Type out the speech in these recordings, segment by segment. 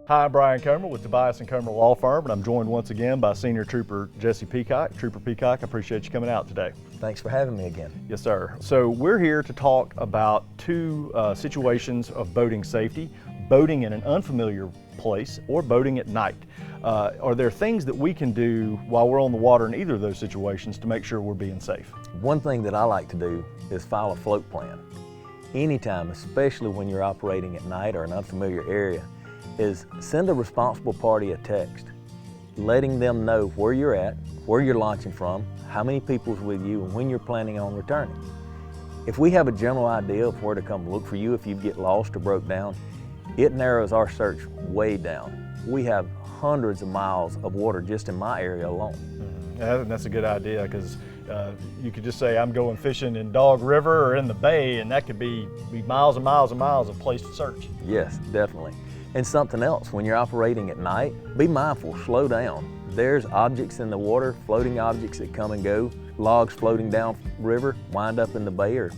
Hi, I'm Brian Comer with Tobias and Comer Law Firm, and I'm joined once again by Senior Trooper Jesse Peacock. Trooper Peacock, I appreciate you coming out today. Thanks for having me again. Yes, sir. So we're here to talk about two situations of boating safety: boating in an unfamiliar place or boating at night. Are there things that we can do while we're on the water in either of those situations to make sure we're being safe? One thing that I like to do is file a float plan. Anytime, especially when you're operating at night or an unfamiliar area, is send a responsible party a text, letting them know where you're at, where you're launching from, how many people's with you, and when you're planning on returning. If we have a general idea of where to come look for you if you get lost or broke down, it narrows our search way down. We have hundreds of miles of water just in my area alone. Yeah, that's a good idea, because you could just say I'm going fishing in Dog River or in the bay, and that could be miles and miles and miles of place to search. Yes, definitely. And something else, when you're operating at night, be mindful, slow down. There's objects in the water, floating objects that come and go, logs floating down river, wind up in the bay, or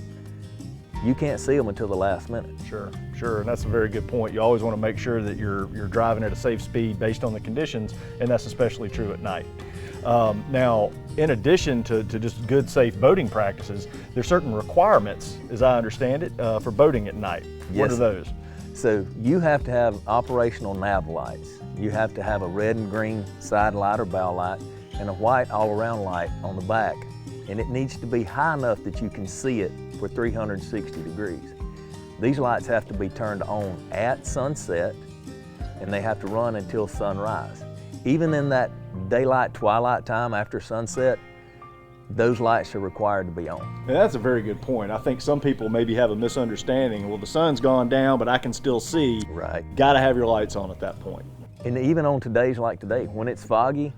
you can't see them until the last minute. Sure, and that's a very good point. You always want to make sure that you're driving at a safe speed based on the conditions, and that's especially true at night. Now, in addition to just good, safe boating practices, there's certain requirements, as I understand it, for boating at night. Yes. What are those? So you have to have operational nav lights. You have to have a red and green side light or bow light and a white all-around light on the back. And it needs to be high enough that you can see it for 360 degrees. These lights have to be turned on at sunset, and they have to run until sunrise. Even in that daylight, twilight time after sunset, those lights are required to be on. And that's a very good point. I think some people maybe have a misunderstanding. Well, the sun's gone down, but I can still see. Right. Got to have your lights on at that point. And even on today's like today, when it's foggy,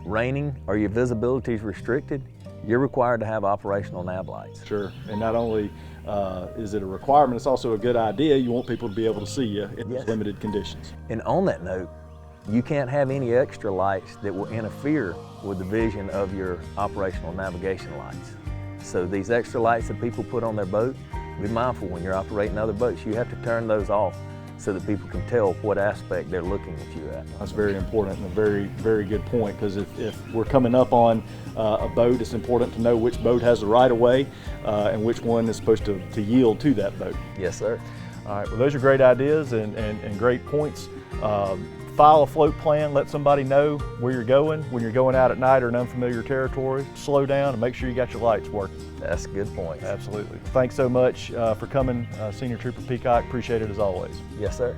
raining, or your visibility is restricted, you're required to have operational nav lights. Sure, and not only is it a requirement, it's also a good idea. You want people to be able to see you in Yes. limited conditions. And on that note, you can't have any extra lights that will interfere with the vision of your operational navigation lights. So these extra lights that people put on their boat, be mindful when you're operating other boats. You have to turn those off so that people can tell what aspect they're looking at you at. That's very important and a very, very good point, because if we're coming up on a boat, it's important to know which boat has the right of way and which one is supposed to yield to that boat. Yes, sir. All right, well, those are great ideas and great points. File a float plan, let somebody know where you're going. When you're going out at night or in unfamiliar territory, slow down and make sure you got your lights working. That's a good point. Absolutely. Thanks so much for coming, Senior Trooper Peacock. Appreciate it as always. Yes, sir.